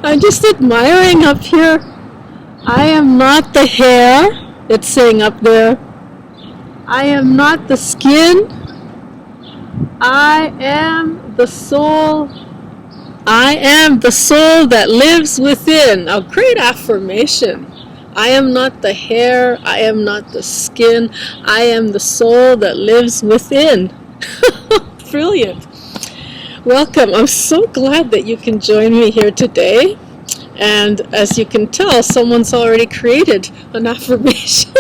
I'm just admiring up here. I am not the hair, it's saying up there. I am not the skin. I am the soul. I am the soul that lives within. A great affirmation. I am not the hair. I am not the skin. I am the soul that lives within. Brilliant. Welcome. I'm so glad that you can join me here today. And as you can tell, someone's already created an affirmation.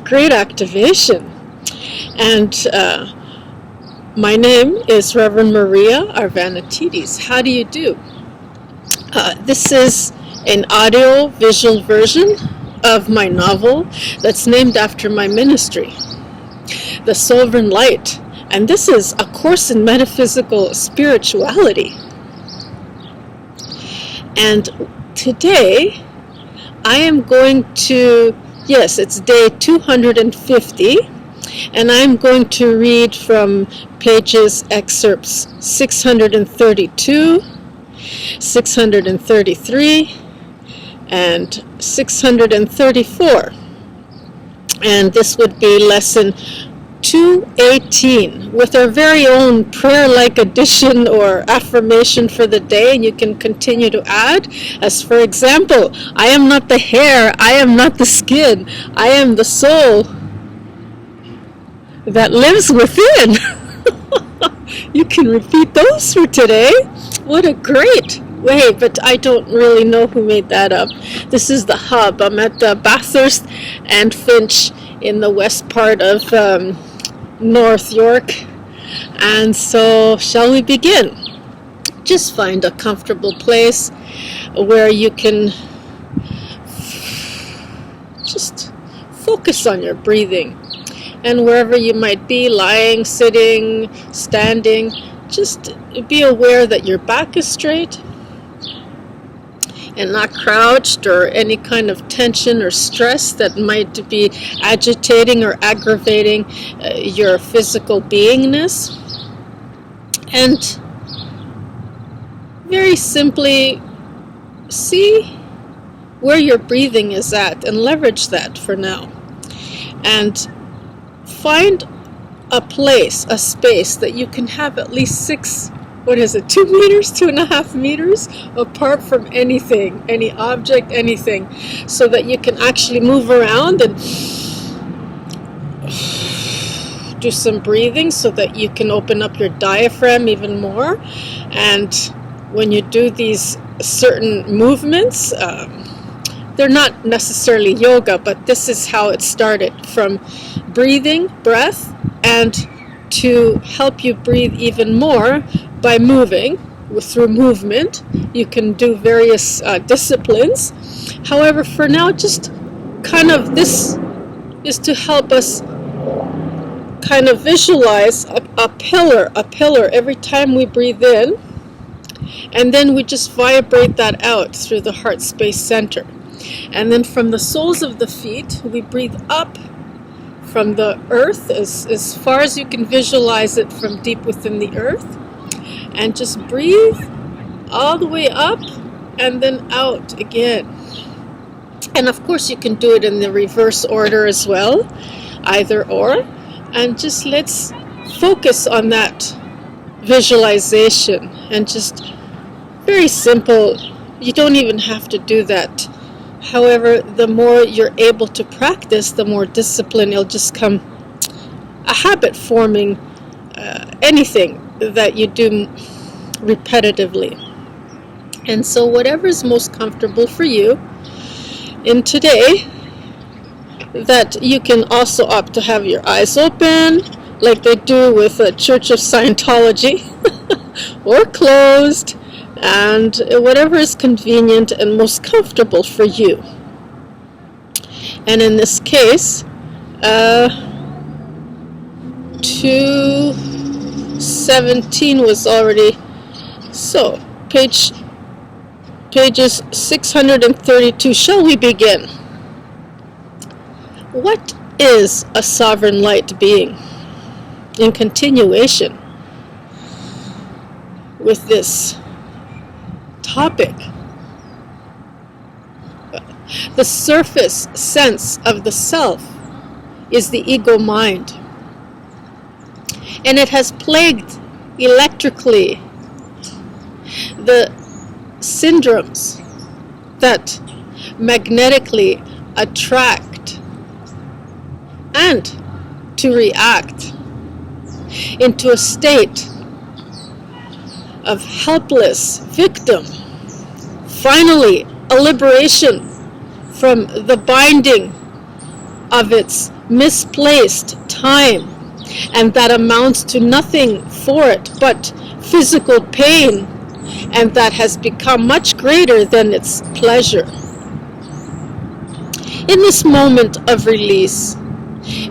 Great activation. And my name is Reverend Maria Arvanitidis. How do you do? This is an audio-visual version of my novel that's named after my ministry, TheSovereignLight. And this is a course in metaphysical spirituality. And today, I am going to, yes, it's day 250, and I'm going to read from pages, excerpts 632, 633, and 634. And this would be lesson 218 with our very own prayer-like addition or affirmation for the day, and you can continue to add, as for example, I am not the hair, I am not the skin, I am the soul that lives within. You can repeat those for today. What a great way, but I don't really know who made that up. This is the hub. I'm at Bathurst and Finch in the west part of North York. And so, shall we begin? Just find a comfortable place where you can just focus on your breathing. And wherever you might be, lying, sitting, standing, just be aware that your back is straight and not crouched, or any kind of tension or stress that might be agitating or aggravating your physical beingness. And very simply see where your breathing is at and leverage that for now. And find a place, a space that you can have at least 2 meters, 2.5 meters apart from anything, any object, anything, so that you can actually move around and do some breathing so that you can open up your diaphragm even more. And when you do these certain movements, they're not necessarily yoga, but this is how it started, from breathing, breath, and to help you breathe even more by moving. Through movement, you can do various disciplines. However, for now, just kind of this is to help us kind of visualize a pillar every time we breathe in, and then we just vibrate that out through the heart space center. And then from the soles of the feet, we breathe up from the earth as far as you can visualize it, from deep within the earth, and just breathe all the way up and then out again. And of course you can do it in the reverse order as well, either or. And just let's focus on that visualization, and just very simple. You don't even have to do that. However, the more you're able to practice, the more discipline. It'll just come a habit forming anything that you do repetitively. And so whatever is most comfortable for you in today, that you can also opt to have your eyes open like they do with a Church of Scientology, or closed, and whatever is convenient and most comfortable for you. And in this case, 217 was already, so pages 632. Shall we begin? What is a sovereign light being? In continuation, with this topic. The surface sense of the self is the ego mind. And it has plagued electrically the syndromes that magnetically attract and to react into a state of helpless victim. Finally, a liberation from the binding of its misplaced time, and that amounts to nothing for it but physical pain, and that has become much greater than its pleasure. In this moment of release,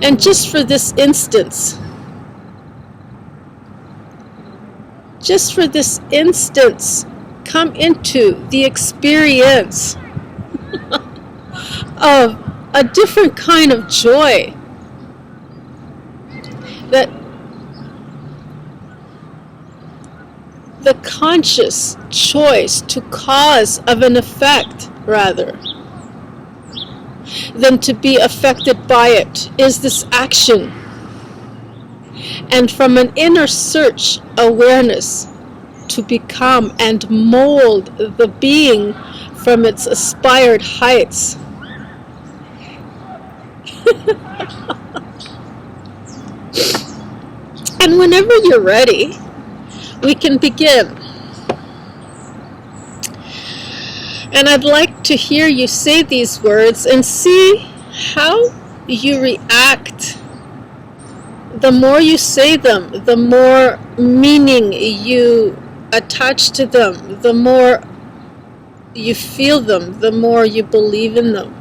and just for this instance, come into the experience of a different kind of joy, that the conscious choice to cause of an effect rather than to be affected by it is this action. And from an inner search awareness to become and mold the being from its aspired heights. And whenever you're ready, we can begin. And I'd like to hear you say these words and see how you react. The more you say them, the more meaning you attach to them, the more you feel them, the more you believe in them.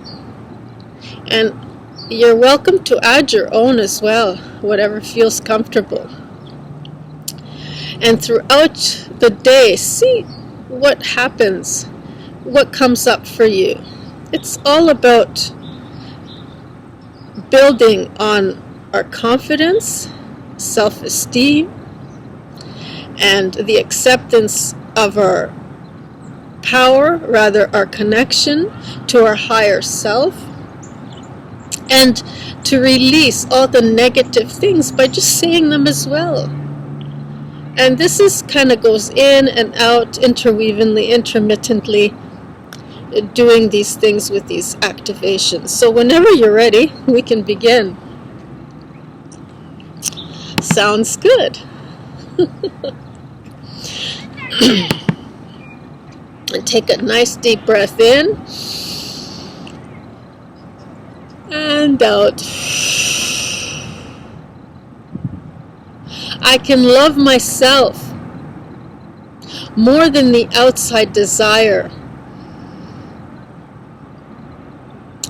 And you're welcome to add your own as well, whatever feels comfortable. And throughout the day, see what happens, what comes up for you. It's all about building on our confidence, self-esteem, and the acceptance of our power, rather our connection to our higher self, and to release all the negative things by just saying them as well. And this is kind of goes in and out interweavingly, intermittently, doing these things with these activations. So whenever you're ready, we can begin. Sounds good. And take a nice deep breath in and out. I can love myself more than the outside desire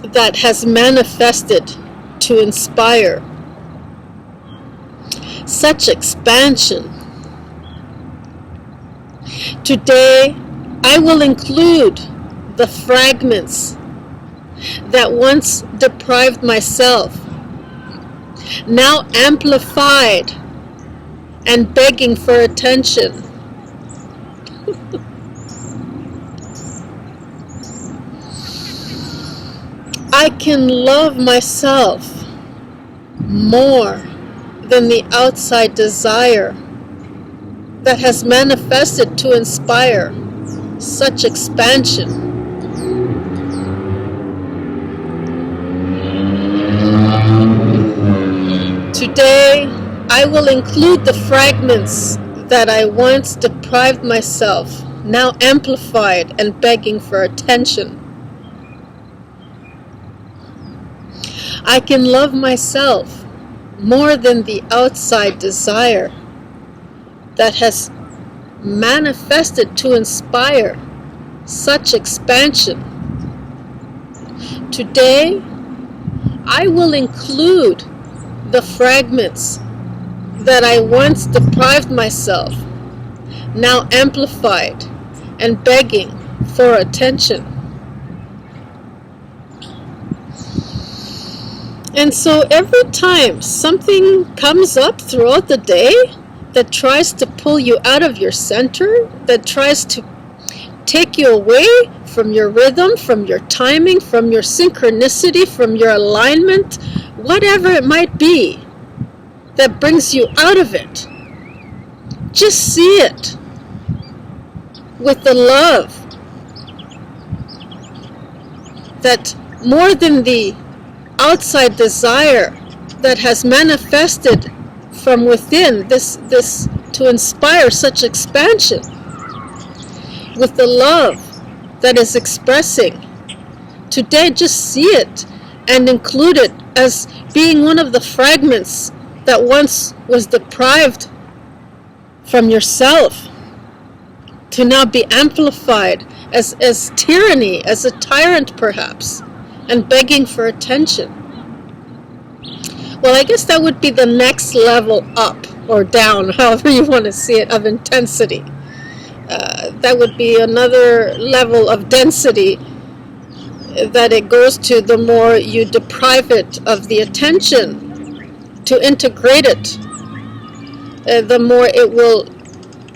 that has manifested to inspire such expansion. Today, I will include the fragments that once deprived myself, now amplified and begging for attention. I can love myself more than the outside desire that has manifested to inspire such expansion. Today, I will include the fragments that I once deprived myself, now amplified and begging for attention. I can love myself more than the outside desire that has manifested to inspire such expansion. Today, I will include the fragments that I once deprived myself, now amplified and begging for attention. And so every time something comes up throughout the day that tries to pull you out of your center, that tries to take you away from your rhythm, from your timing, from your synchronicity, from your alignment, whatever it might be that brings you out of it. Just see it with the love that more than the outside desire that has manifested from within, this to inspire such expansion, with the love that is expressing. Today, just see it and include it as being one of the fragments that once was deprived from yourself, to now be amplified as tyranny, as a tyrant perhaps, and begging for attention. Well, I guess that would be the next level up or down, however you want to see it, of intensity. That would be another level of density that it goes to the more you deprive it of the attention to integrate it. The more it will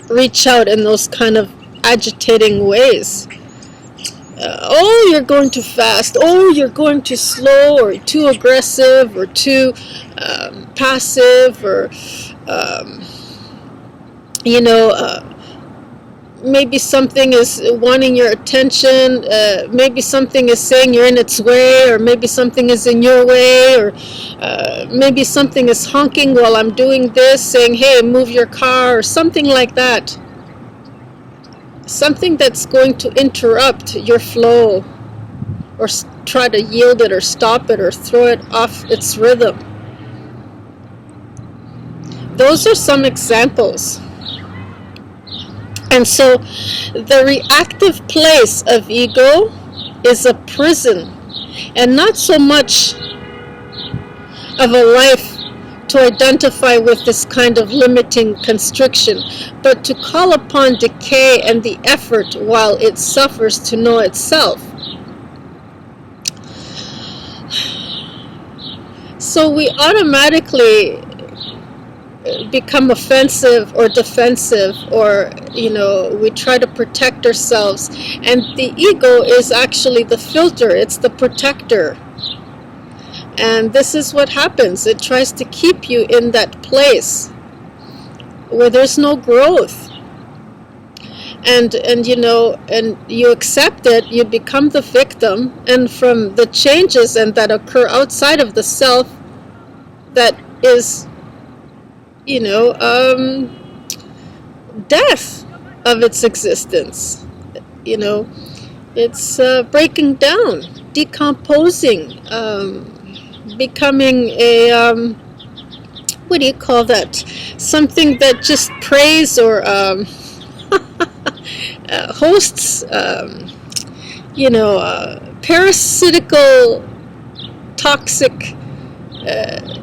reach out in those kind of agitating ways. Oh, you're going too fast. Oh, you're going too slow, or too aggressive, or too passive, or maybe something is wanting your attention, maybe something is saying you're in its way, or maybe something is in your way, or maybe something is honking while I'm doing this, saying, hey, move your car, or something like that. Something that's going to interrupt your flow, or try to yield it, or stop it, or throw it off its rhythm. Those are some examples. And so the reactive place of ego is a prison, and not so much of a life to identify with this kind of limiting constriction, but to call upon decay and the effort while it suffers to know itself. So we automatically become offensive or defensive, or we try to protect ourselves, and the ego is actually the filter, it's the protector. And this is what happens. It tries to keep you in that place where there's no growth. And you accept it, you become the victim, and from the changes and that occur outside of the self, that is death of its existence. It's breaking down, decomposing, becoming a what do you call that? Something that just preys or hosts, parasitical, toxic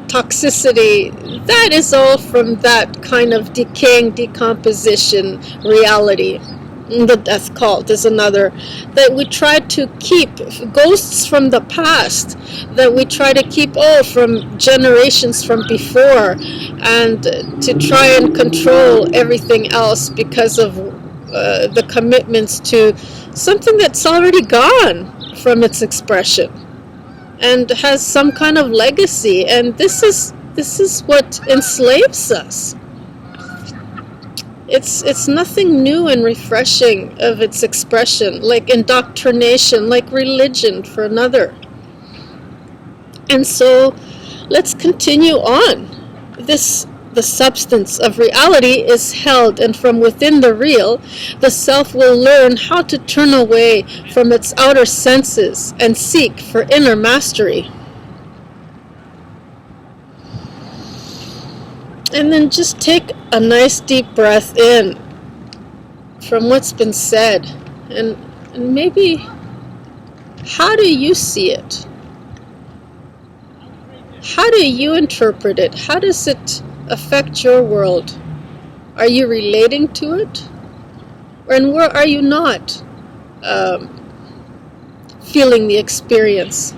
toxicity. That is all from that kind of decaying, decomposition reality. The death cult is another, that we try to keep, ghosts from the past, that we try to keep from generations from before, and to try and control everything else because of the commitments to something that's already gone from its expression and has some kind of legacy. And this is what enslaves us. It's nothing new and refreshing of its expression, like indoctrination, like religion for another. And so let's continue on. The substance of reality is held, and from within the real, the self will learn how to turn away from its outer senses and seek for inner mastery. And then just take a nice deep breath in from what's been said, and maybe, how do you see it? How do you interpret it? How does it affect your world? Are you relating to it? And where are you not feeling the experience?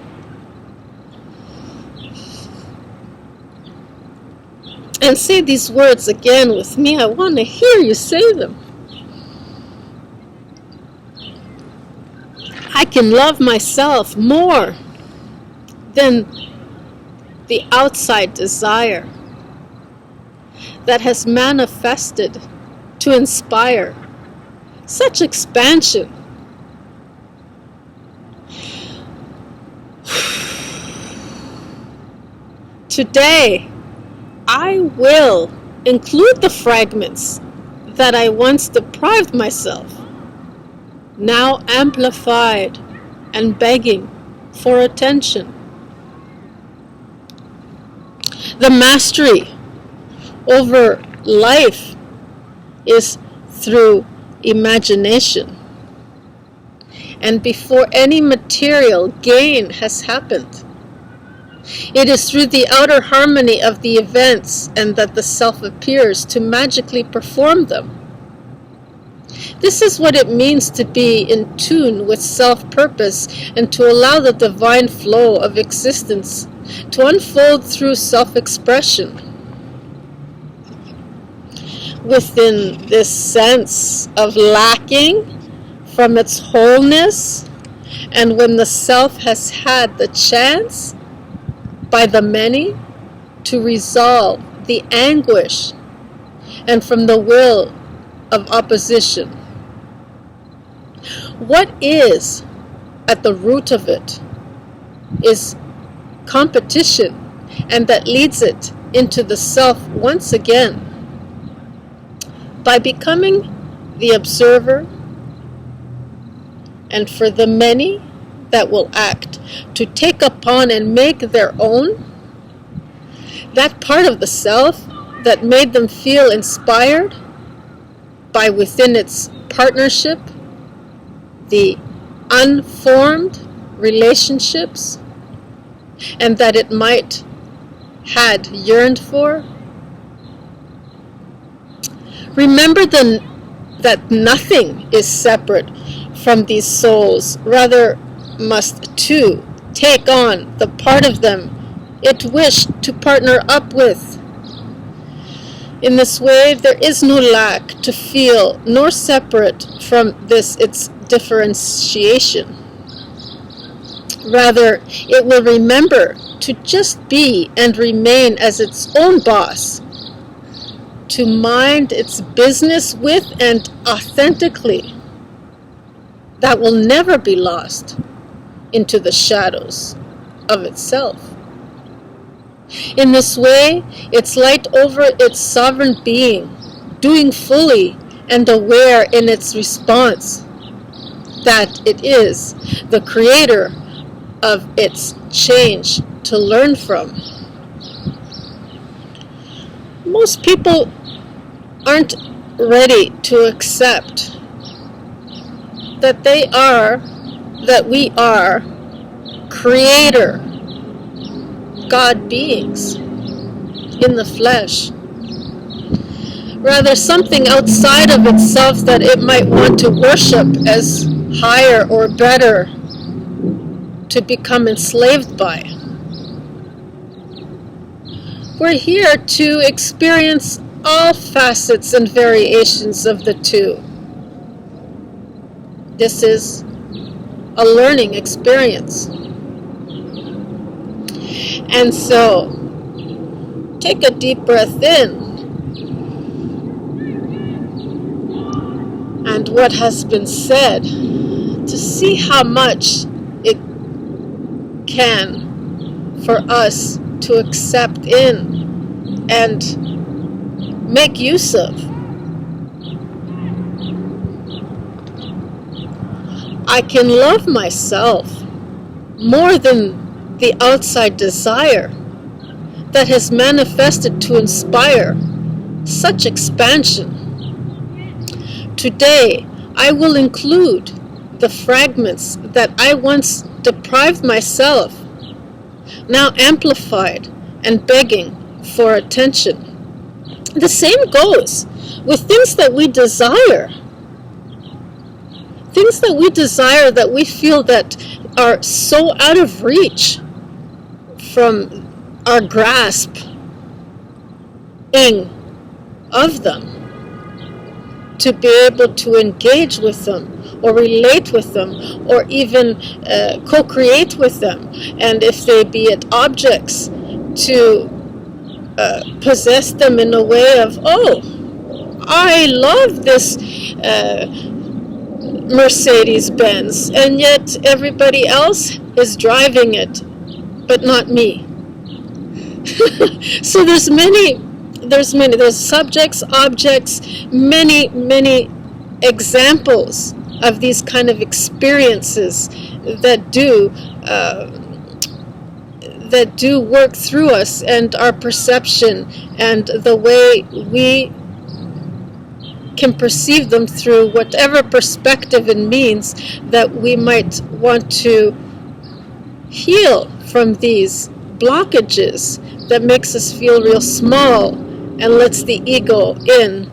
And say these words again with me. I want to hear you say them. I can love myself more than the outside desire that has manifested to inspire such expansion. Today, I will include the fragments that I once deprived myself, now amplified and begging for attention. The mastery over life is through imagination. And before any material gain has happened, it is through the outer harmony of the events and that the self appears to magically perform them. This is what it means to be in tune with self-purpose and to allow the divine flow of existence to unfold through self-expression. Within this sense of lacking from its wholeness, and when the self has had the chance by the many to resolve the anguish and from the will of opposition. What is at the root of it is competition, and that leads it into the self once again. By becoming the observer, and for the many that will act to take upon and make their own, that part of the self that made them feel inspired by within its partnership, the unformed relationships, and that it might had yearned for. Remember that nothing is separate from these souls, rather must too take on the part of them it wished to partner up with. In this way, there is no lack to feel, nor separate from this its differentiation. Rather, it will remember to just be and remain as its own boss, to mind its business with and authentically. That will never be lost into the shadows of itself. In this way, its light over its sovereign being, doing fully and aware in its response that it is the creator of its change to learn from. Most people aren't ready to accept that we are creator God beings in the flesh. Rather, something outside of itself that it might want to worship as higher or better, to become enslaved by. We're here to experience all facets and variations of the two. This is a learning experience. And so, take a deep breath in. And what has been said, to see how much it can for us to accept in and make use of. I can love myself more than the outside desire that has manifested to inspire such expansion. Today, I will include the fragments that I once deprived myself, now amplified and begging for attention. The same goes with things that we desire. Things that we desire that we feel that are so out of reach from our grasp. of them, to be able to engage with them or relate with them or even co-create with them. And if they be it objects, to possess them in a way of, oh, I love this Mercedes-Benz, and yet everybody else is driving it, but not me. So there's subjects, objects, many examples of these kind of experiences that do work through us and our perception and the way we can perceive them through whatever perspective and means that we might want to heal from these blockages that makes us feel real small and lets the ego in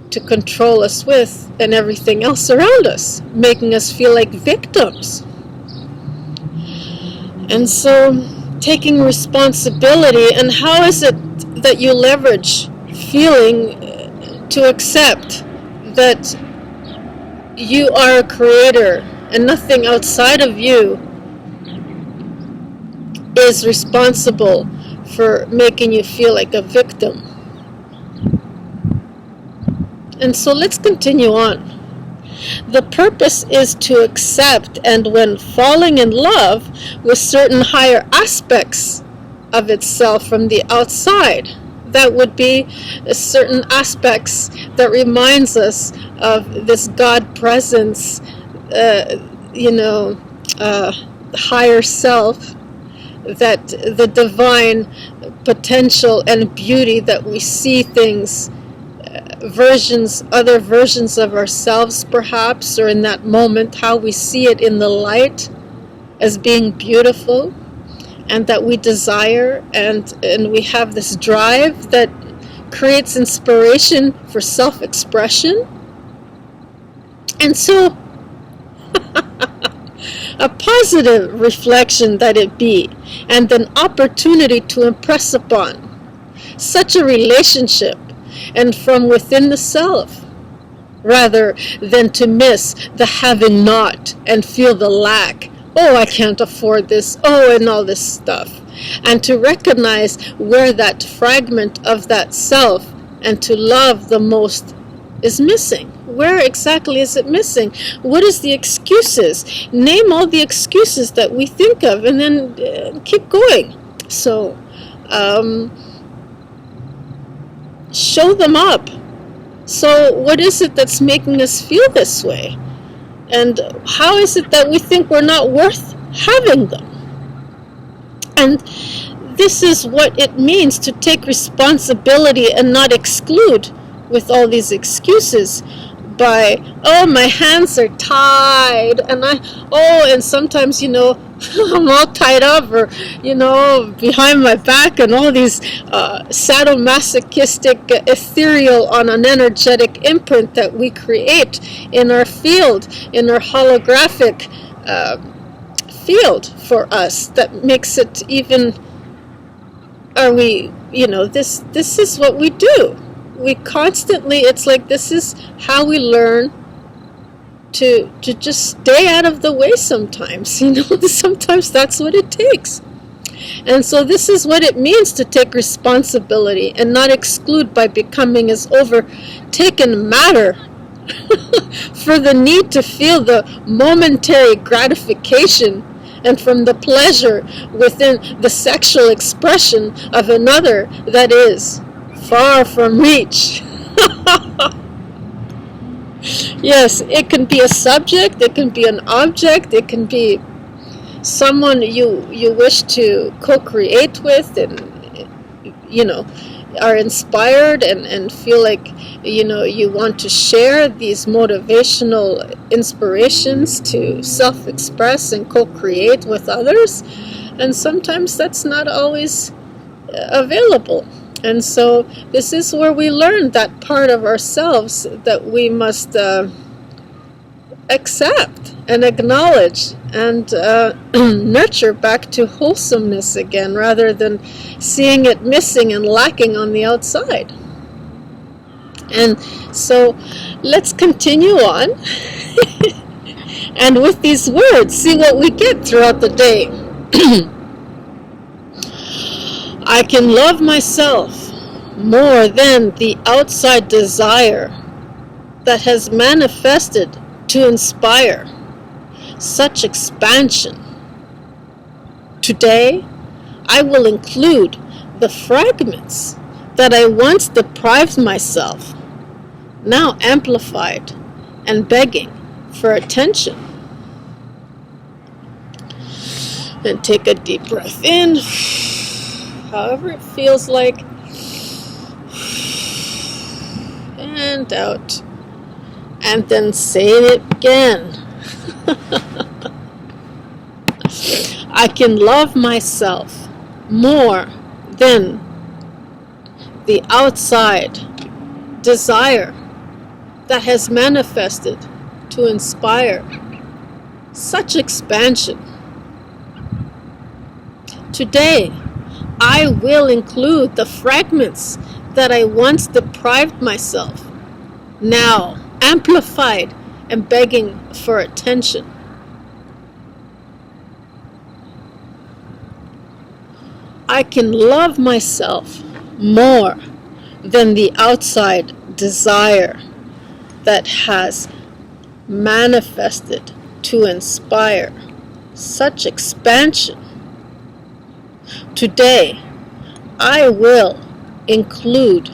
to control us with and everything else around us, making us feel like victims. And so taking responsibility, and how is it that you leverage feeling to accept that you are a creator and nothing outside of you is responsible for making you feel like a victim. And so let's continue on. The purpose is to accept, and when falling in love with certain higher aspects of itself from the outside, that would be certain aspects that reminds us of this God presence, higher self, that the divine potential and beauty that we see things, other versions of ourselves perhaps, or in that moment how we see it in the light as being beautiful, and that we desire, and we have this drive that creates inspiration for self-expression. And so a positive reflection that it be, and an opportunity to impress upon such a relationship, and from within the self, rather than to miss the having not and feel the lack. Oh, I can't afford this. Oh, and all this stuff. And to recognize where that fragment of that self and to love the most is missing. Where exactly is it missing? What is the excuses? Name all the excuses that we think of, and then keep going. So, show them up. So what is it that's making us feel this way? And how is it that we think we're not worth having them? And this is what it means to take responsibility and not exclude with all these excuses by, oh, my hands are tied, and and sometimes, I'm all tied up, or, behind my back, and all these sadomasochistic, ethereal on an energetic imprint that we create in our field, in our holographic field for us, that makes it even, this is what we do. We constantly, it's like this is how we learn to just stay out of the way sometimes. Sometimes that's what it takes. And so this is what it means to take responsibility and not exclude by becoming as overtaken matter for the need to feel the momentary gratification and from the pleasure within the sexual expression of another that is far from reach. Yes, it can be a subject, it can be an object, it can be someone you wish to co-create with, and are inspired and feel like you want to share these motivational inspirations to self-express and co-create with others, and sometimes that's not always available. And so this is where we learn that part of ourselves that we must accept and acknowledge and nurture back to wholesomeness again, rather than seeing it missing and lacking on the outside. And so let's continue on and with these words see what we get throughout the day. I can love myself more than the outside desire that has manifested to inspire such expansion. Today, I will include the fragments that I once deprived myself, now amplified and begging for attention. And take a deep breath in, however it feels like, and out. And then say it again. I can love myself more than the outside desire that has manifested to inspire such expansion. Today, I will include the fragments that I once deprived myself, now amplified and begging for attention. I can love myself more than the outside desire that has manifested to inspire such expansion. Today, I will include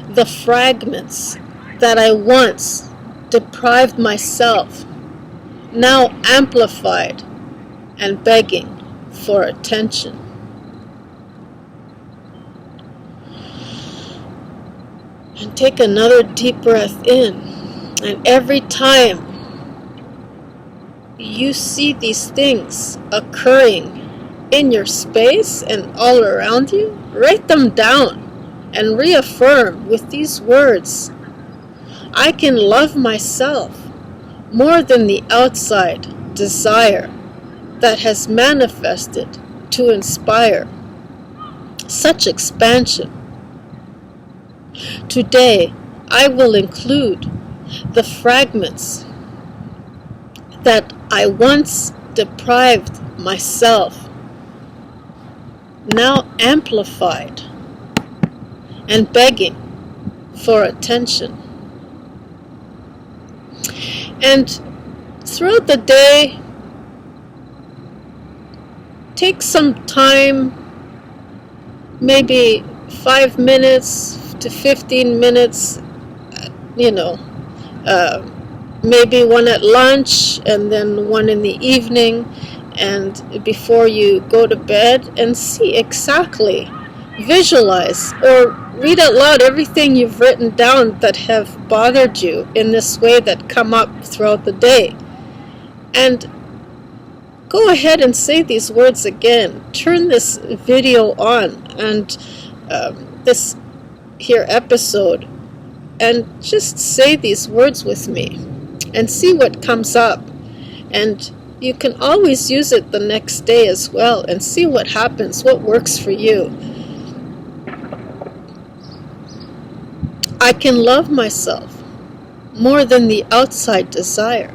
the fragments that I once deprived myself, now amplified and begging for attention. And take another deep breath in. And every time you see these things occurring in your space and all around you, write them down and reaffirm with these words. I can love myself more than the outside desire that has manifested to inspire such expansion. Today, I will include the fragments that I once deprived myself, now amplified and begging for attention. And throughout the day, take some time, maybe 5 minutes to 15 minutes, maybe one at lunch and then one in the evening and before you go to bed, and see exactly, visualize or read out loud everything you've written down that have bothered you in this way that come up throughout the day. And go ahead and say these words again. Turn this video on and this here episode and just say these words with me and see what comes up. And you can always use it the next day as well and see what happens, what works for you. I can love myself more than the outside desire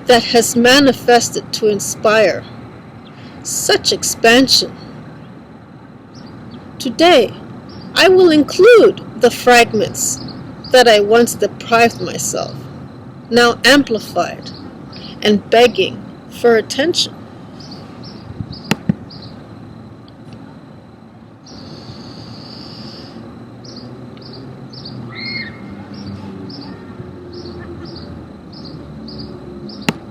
that has manifested to inspire such expansion. Today, I will include the fragments that I once deprived myself, now amplified and begging for attention.